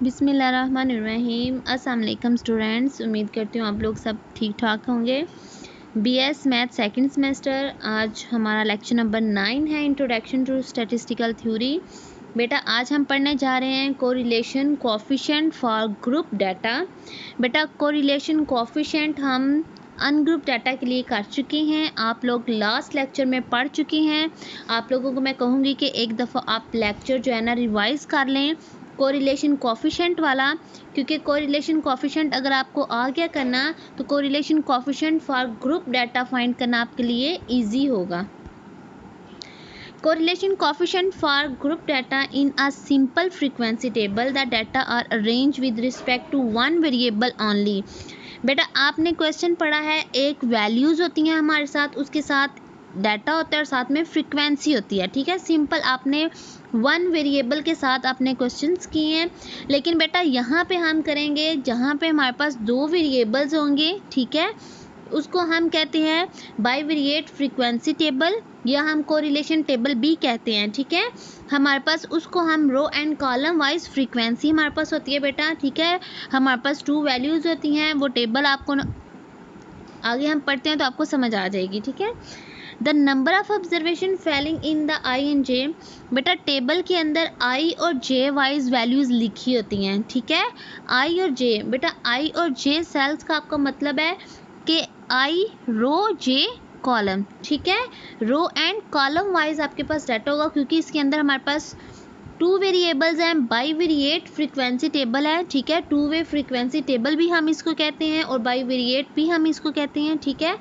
बिस्मिल्लाहिर्रहमानिर्रहीम। अस्सलाम वालेकुम स्टूडेंट्स, उम्मीद करती हूँ आप लोग सब ठीक ठाक होंगे। बीएस मैथ सेकंड सेमेस्टर, आज हमारा लेक्चर नंबर 9 है, इंट्रोडक्शन टू स्टैटिस्टिकल थ्योरी। बेटा आज हम पढ़ने जा रहे हैं correlation coefficient for group data. बेटा कोरिलेशन कोएफिशिएंट हम अनग्रुप डाटा के लिए कर चुके हैं, आप लोग लास्ट लेक्चर में पढ़ चुके हैं। आप लोगों को मैं कहूँगी कि एक दफ़ा आप लेक्चर जो है ना रिवाइज़ कर लें कोरिलेशन कोएफिशिएंट वाला, क्योंकि कोरिलेशन कोएफिशिएंट अगर आपको आ गया करना तो correlation coefficient for group data find करना आपके लिए इजी होगा। Correlation coefficient for group data in a simple frequency table. The data are arranged with respect to one variable only. बेटा आपने क्वेश्चन पढ़ा है, एक वैल्यूज़ होती हैं हमारे साथ, उसके साथ डाटा होता है और साथ में फ्रीक्वेंसी होती है। ठीक है, सिंपल आपने वन वेरिएबल के साथ आपने क्वेश्चंस किए हैं। लेकिन बेटा यहाँ पे हम करेंगे जहाँ पे हमारे पास दो वेरिएबल्स होंगे, ठीक है, उसको हम कहते हैं बाइवेरिएट फ्रीक्वेंसी टेबल या हम कोरिलेशन टेबल भी कहते हैं। ठीक है, हमारे पास उसको हम row and column wise frequency हमारे पास होती है बेटा। ठीक है, हमारे पास टू वैल्यूज़ होती हैं, वो टेबल आपको आगे हम पढ़ते हैं तो आपको समझ आ जाएगी। ठीक है, the number of observation falling in the I and J. बेटा टेबल के अंदर आई और जे वाइज वैल्यूज़ लिखी होती हैं। ठीक है, आई और जे, बेटा आई और जे सेल्स का आपका मतलब है कि आई रो जे कॉलम। ठीक है, रो एंड कॉलम वाइज आपके पास डाटा होगा, क्योंकि इसके अंदर हमारे पास टू वेरिएबल्स हैं, बाइवेरिएट फ्रीक्वेंसी टेबल है। ठीक है, टू वे फ्रीक्वेंसी टेबल भी हम इसको कहते हैं और बाइवेरिएट भी हम इसको कहते हैं। ठीक है,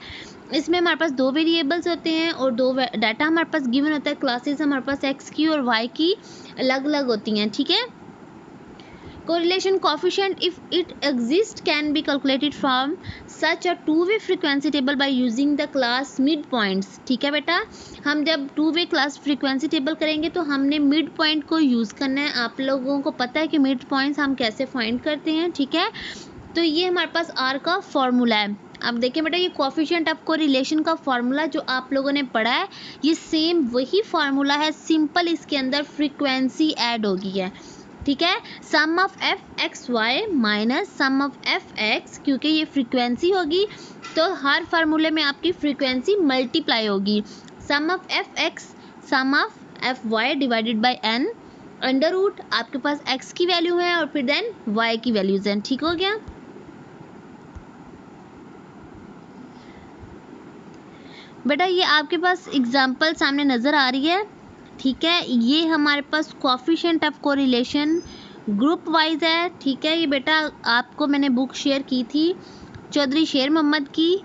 इसमें हमारे पास दो वेरिएबल्स होते हैं और दो डाटा हमारे पास गिवन होता है। क्लासेस हमारे पास एक्स की और वाई की अलग अलग होती हैं। ठीक है, correlation coefficient if it exists can be calculated from such a two-way frequency table by using the class midpoints. ठीक है बेटा, हम जब two way class frequency table करेंगे तो हमने मिड पॉइंट को यूज़ करना है। आप लोगों को पता है कि मिड पॉइंट्स हम कैसे फाइंड करते हैं। ठीक है, तो ये हमारे पास आर का फॉर्मूला है। अब देखिए बेटा, ये कोएफिशिएंट ऑफ कोरिलेशन का फार्मूला जो आप लोगों ने पढ़ा है, ये सेम वही फार्मूला है, सिंपल इसके अंदर फ्रीक्वेंसी ऐड होगी है। ठीक है, sum of F X Y minus sum of F X, क्योंकि ये फ्रीक्वेंसी होगी तो हर फार्मूले में आपकी फ्रीक्वेंसी मल्टीप्लाई होगी। Sum of F X sum of F Y divided by N, under root आपके पास एक्स की वैल्यू है और फिर देन वाई की वैल्यूज हैं। ठीक हो गया। बेटा ये आपके पास एग्जाम्पल सामने नज़र आ रही है। ठीक है, ये हमारे पास coefficient of correlation group wise है। ठीक है, ये बेटा आपको मैंने बुक शेयर की थी, चौधरी शेर मोहम्मद की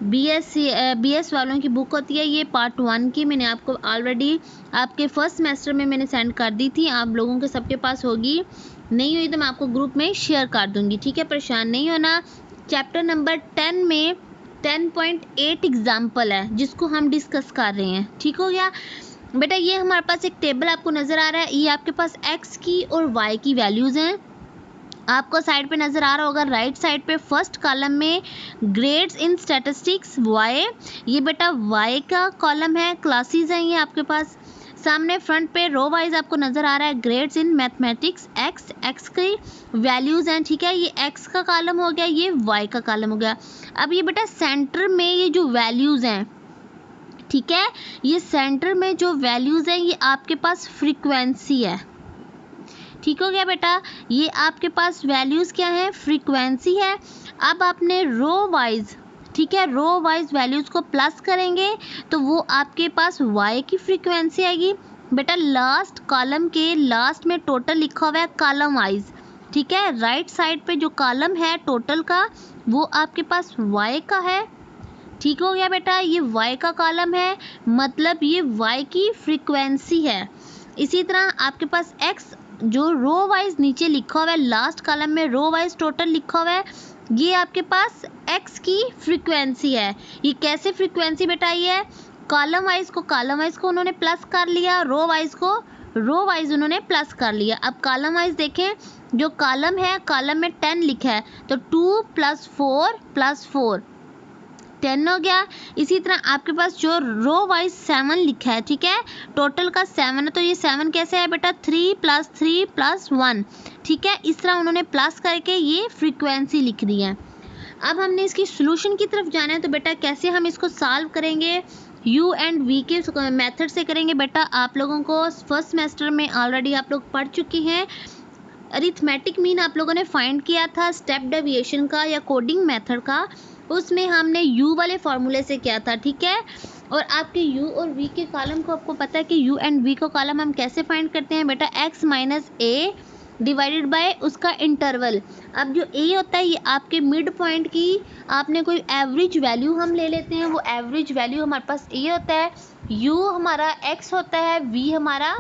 बीएस वालों की बुक होती है, ये पार्ट 1 की मैंने आपको ऑलरेडी आपके फर्स्ट सेमेस्टर में मैंने सेंड कर दी थी। आप लोगों के सबके पास होगी, नहीं हुई तो मैं आपको ग्रुप में शेयर कर दूँगी। ठीक है, परेशान नहीं होना। चैप्टर नंबर 10 में 10.8 एग्जाम्पल है जिसको हम डिस्कस कर रहे हैं। ठीक हो गया बेटा, ये हमारे पास एक टेबल आपको नज़र आ रहा है, ये आपके पास एक्स की और वाई की वैल्यूज़ हैं। आपको साइड पे नज़र आ रहा होगा, राइट साइड पे फर्स्ट कॉलम में ग्रेड्स इन स्टैटिस्टिक्स वाई, ये बेटा वाई का कॉलम है, क्लासेस हैं ये आपके पास। सामने फ्रंट पे रो वाइज आपको नज़र आ रहा है grades in mathematics x, x की वैल्यूज़ हैं। ठीक है, ये एक्स का कॉलम हो गया, ये वाई का कॉलम हो गया। अब ये बेटा सेंटर में ये जो वैल्यूज़ हैं, ठीक है, ये सेंटर में जो वैल्यूज़ हैं ये आपके पास फ्रीक्वेंसी है। ठीक हो गया बेटा, ये आपके पास वैल्यूज़ क्या है, फ्रीक्वेंसी है। अब आपने रो वाइज, ठीक है, रो वाइज वैल्यूज़ को प्लस करेंगे तो वो आपके पास वाई की फ्रीक्वेंसी आएगी। बेटा लास्ट कॉलम के लास्ट में टोटल लिखा हुआ है कॉलम वाइज। ठीक है, राइट साइड पे जो कॉलम है टोटल का वो आपके पास वाई का है। ठीक हो गया बेटा, ये y का कॉलम है, मतलब ये y की फ्रीक्वेंसी है। इसी तरह आपके पास x जो रो वाइज नीचे लिखा हुआ है, लास्ट कॉलम में रो वाइज टोटल लिखा हुआ है, ये आपके पास x की फ्रीक्वेंसी है। ये कैसे फ्रीक्वेंसी बेटा, ये है कॉलम वाइज को उन्होंने प्लस कर लिया, रो वाइज को रो वाइज उन्होंने प्लस कर लिया। अब कॉलम वाइज देखें, जो कॉलम है कॉलम में 10 लिखा है तो 2 + 4 + 4 10 हो गया। इसी तरह आपके पास जो रो वाइज 7 लिखा है, ठीक है, टोटल का 7 है, तो ये 7 कैसे है बेटा, 3 + 3 + 1, ठीक है, इस तरह उन्होंने प्लस करके ये फ्रीक्वेंसी लिख दी है। अब हमने इसकी सोल्यूशन की तरफ जाना है, तो बेटा कैसे हम इसको सॉल्व करेंगे, यू एंड वी के मेथड से करेंगे। बेटा आप लोगों को फर्स्ट सेमेस्टर में ऑलरेडी आप लोग पढ़ चुके हैं, अरिथमेटिक मीन आप लोगों ने फाइंड किया था स्टेप डेविएशन का या कोडिंग मेथड का, उसमें हमने यू वाले फार्मूले से किया था, ठीक है। और आपके यू और वी के कॉलम को आपको पता है कि यू एंड वी को कॉलम हम कैसे फाइंड करते हैं बेटा, x - a डिवाइडेड बाय उसका इंटरवल। अब जो a होता है ये आपके मिड पॉइंट की आपने कोई एवरेज वैल्यू हम ले लेते हैं, वो एवरेज वैल्यू हमारे पास a होता है, u हमारा x होता है, v हमारा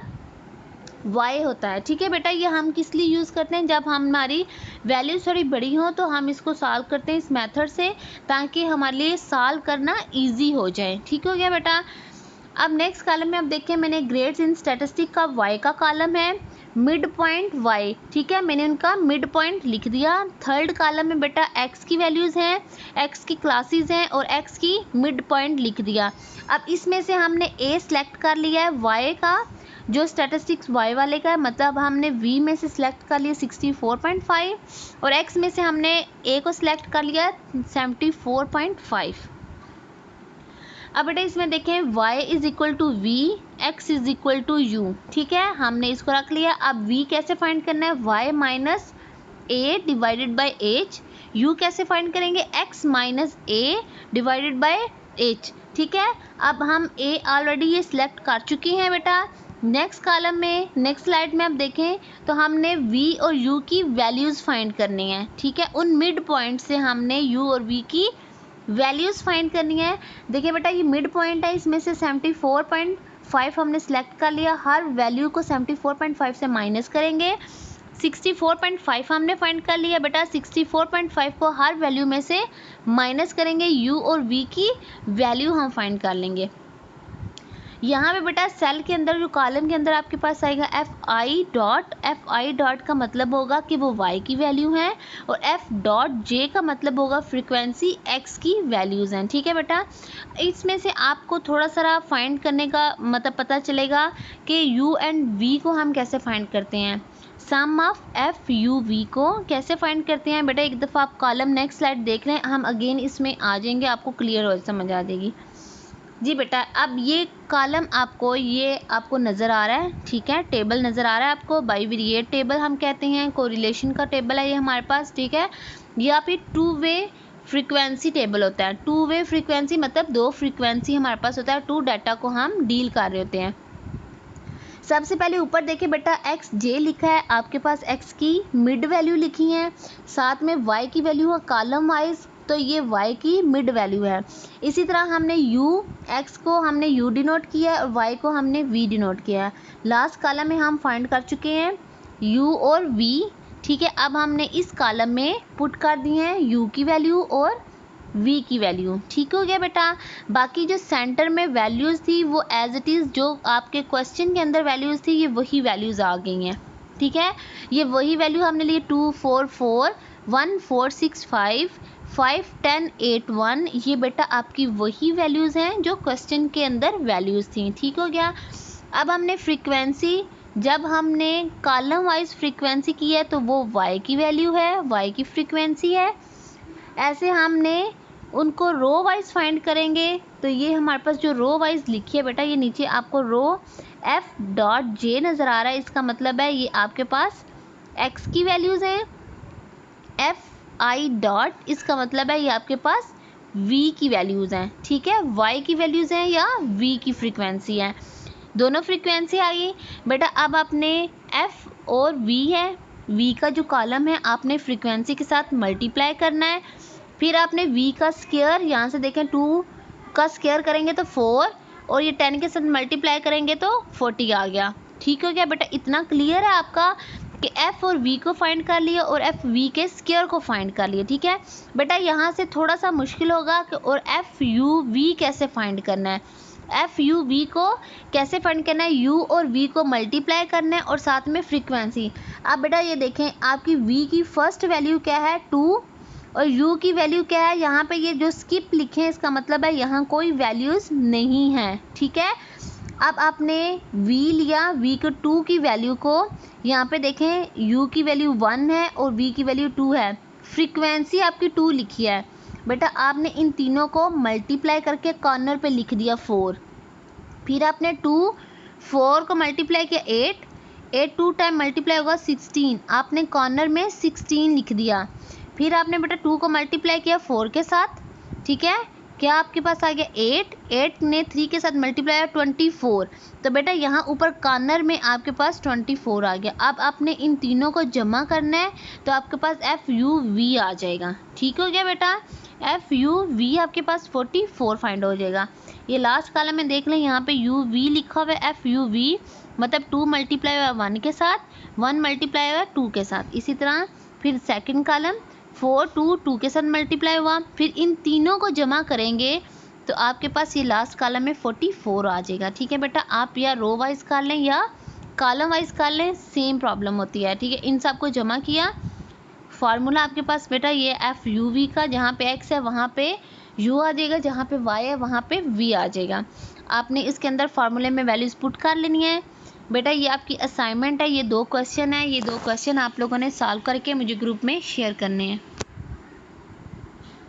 y होता है, ठीक है बेटा। ये हम किस लिए यूज़ करते हैं, जब हमारी वैल्यूज थोड़ी बड़ी हो तो हम इसको सॉल्व करते हैं इस मेथड से, ताकि हमारे लिए सॉल्व करना इजी हो जाए, ठीक हो गया बेटा। अब नेक्स्ट कॉलम में अब देखिए, मैंने ग्रेड्स इन स्टैटिस्टिक का y का कॉलम है, मिड पॉइंट y, ठीक है, मैंने उनका मिड पॉइंट लिख दिया। थर्ड कॉलम में बेटा x की वैल्यूज़ हैं, x की क्लासेस हैं और x की मिड पॉइंट लिख दिया। अब इसमें से हमने a सिलेक्ट कर लिया है, y का जो स्टैटिस्टिक्स y वाले का है, मतलब हमने v में से सिलेक्ट कर लिया 64.5 और x में से हमने a को सिलेक्ट कर लिया 74.5। अब बेटा इसमें देखें y = v, x = u, ठीक है, हमने इसको रख लिया। अब v कैसे फाइंड करना है, y - a divided by h, u कैसे फाइंड करेंगे, x - a divided by h, ठीक है। अब हम a ऑलरेडी ये सिलेक्ट कर चुके हैं बेटा। नेक्स्ट कॉलम में नेक्स्ट स्लाइड में आप देखें तो हमने v और u की वैल्यूज़ फाइंड करनी है, ठीक है, उन मिड पॉइंट से हमने u और v की वैल्यूज़ फाइंड करनी है। देखिए बेटा ये मिड पॉइंट है, इसमें से 74.5 हमने सेलेक्ट कर लिया, हर वैल्यू को 74.5 से माइनस करेंगे। 64.5 हमने फाइंड कर लिया बेटा, 64.5 को हर वैल्यू में से माइनस करेंगे, u और v की वैल्यू हम फाइंड कर लेंगे। यहाँ पे बेटा सेल के अंदर जो कॉलम के अंदर आपके पास आएगा fi डॉट का मतलब होगा कि वो y की वैल्यू है और f.j का मतलब होगा फ्रीक्वेंसी x की वैल्यूज़ हैं, ठीक है बेटा। इसमें से आपको थोड़ा सा फाइंड करने का मतलब पता चलेगा कि u एंड v को हम कैसे फाइंड करते हैं। सम ऑफ f u v को कैसे फाइंड करते हैं बेटा, एक दफ़ा आप कॉलम नेक्स्ट स्लाइड देख लें, हम अगेन इसमें आ जाएंगे, आपको क्लियर हो समझ आ जाएगी जी बेटा। अब ये कॉलम आपको नज़र आ रहा है, ठीक है, टेबल नज़र आ रहा है आपको, बाइवेरिएट टेबल हम कहते हैं, कोरिलेशन का टेबल है ये हमारे पास, ठीक है। या फिर टू वे फ्रीक्वेंसी टेबल होता है, टू वे फ्रीक्वेंसी मतलब दो फ्रीक्वेंसी हमारे पास होता है, टू डाटा को हम डील कर रहे होते हैं। सबसे पहले ऊपर देखिए बेटा xj लिखा है, आपके पास x की मिड वैल्यू लिखी है, साथ में y की वैल्यू है कॉलम वाइज, तो ये y की मिड वैल्यू है। इसी तरह हमने x को हमने u डिनोट किया है और y को हमने v डिनोट किया है। लास्ट कॉलम में हम फाइंड कर चुके हैं u और v, ठीक है। अब हमने इस कॉलम में पुट कर दिए हैं u की वैल्यू और v की वैल्यू, ठीक हो गया बेटा। बाकी जो सेंटर में वैल्यूज़ थी वो एज इट इज़ जो आपके क्वेश्चन के अंदर वैल्यूज़ थी ये वही वैल्यूज़ आ गई हैं, ठीक है। ये वही वैल्यू हमने लिए 2 4 4 1 4 6 5 5 10 8 1, ये बेटा आपकी वही वैल्यूज़ हैं जो क्वेश्चन के अंदर वैल्यूज़ थी, ठीक हो गया। अब हमने फ्रीक्वेंसी जब हमने कॉलम वाइज फ्रीक्वेंसी की है तो वो y की वैल्यू है, y की फ्रीक्वेंसी है। ऐसे हमने उनको रो वाइज फाइंड करेंगे, तो ये हमारे पास जो रो वाइज लिखी है बेटा, ये नीचे आपको रो f.j नज़र आ रहा है, इसका मतलब है ये आपके पास x की वैल्यूज़ हैं, fi डॉट इसका मतलब है ये आपके पास v की वैल्यूज़ हैं, ठीक है, y की वैल्यूज़ हैं या v की फ्रीक्वेंसी है, दोनों फ्रीक्वेंसी आई बेटा। अब आपने f और v है, v का जो कॉलम है आपने फ्रीक्वेंसी के साथ मल्टीप्लाई करना है, फिर आपने v का स्क्वायर, यहाँ से देखें 2 का स्क्वायर करेंगे तो 4 और ये 10 के साथ मल्टीप्लाई करेंगे तो 40 आ गया, ठीक हो गया बेटा। इतना क्लियर है आपका कि f और v को फाइंड कर लिए और f v के स्क्वायर को फाइंड कर लिए, ठीक है बेटा। यहाँ से थोड़ा सा मुश्किल होगा कि और f u v कैसे फाइंड करना है, f u v को कैसे फाइंड करना है, u और v को मल्टीप्लाई करना है और साथ में फ्रीक्वेंसी। अब बेटा ये देखें आपकी v की फर्स्ट वैल्यू क्या है 2 और u की वैल्यू क्या है, यहाँ पे ये जो स्किप लिखे हैं इसका मतलब है यहाँ कोई वैल्यूज़ नहीं है, ठीक है। अब आपने v लिया, v को 2 की वैल्यू को यहाँ पे देखें u की वैल्यू 1 है और v की वैल्यू 2 है, फ्रीक्वेंसी आपकी 2 लिखी है। बेटा आपने इन तीनों को मल्टीप्लाई करके कॉर्नर पे लिख दिया 4, फिर आपने 4 को मल्टीप्लाई किया 8 2 टाइम मल्टीप्लाई होगा 16, आपने कॉर्नर में 16 लिख दिया। फिर आपने बेटा 2 को मल्टीप्लाई किया 4 के साथ, ठीक है, क्या आपके पास आ गया 8 ने 3 के साथ मल्टीप्लाई किया 24, तो बेटा यहाँ ऊपर कॉर्नर में आपके पास 24 आ गया। अब आपने इन तीनों को जमा करना है तो आपके पास FUV आ जाएगा, ठीक हो गया बेटा। FUV आपके पास 44 फाइंड हो जाएगा। ये लास्ट कॉलम में देख लें, यहाँ पे UV लिखा हुआ है, FUV मतलब 2 मल्टीप्लाई हुआ 1 के साथ, 1 मल्टीप्लाई हुआ 2 के साथ। इसी तरह फिर सेकंड कॉलम 4 2 के साथ मल्टीप्लाई हुआ, फिर इन तीनों को जमा करेंगे तो आपके पास ये लास्ट कॉलम में 44 आ जाएगा, ठीक है बेटा। आप या रो वाइज कर लें या कॉलम वाइज कर लें, सेम प्रॉब्लम होती है, ठीक है। इन सब को जमा किया, फार्मूला आपके पास बेटा ये FUV का, जहाँ पे x है वहाँ पे u आ जाएगा, जहाँ पे y है वहाँ पे v आ जाएगा। आपने इसके अंदर फार्मूले में वैल्यूज़ पुट कर लेनी है बेटा। ये आपकी असाइनमेंट है, ये 2 क्वेश्चन है, ये 2 क्वेश्चन आप लोगों ने सॉल्व करके मुझे ग्रुप में शेयर करने हैं।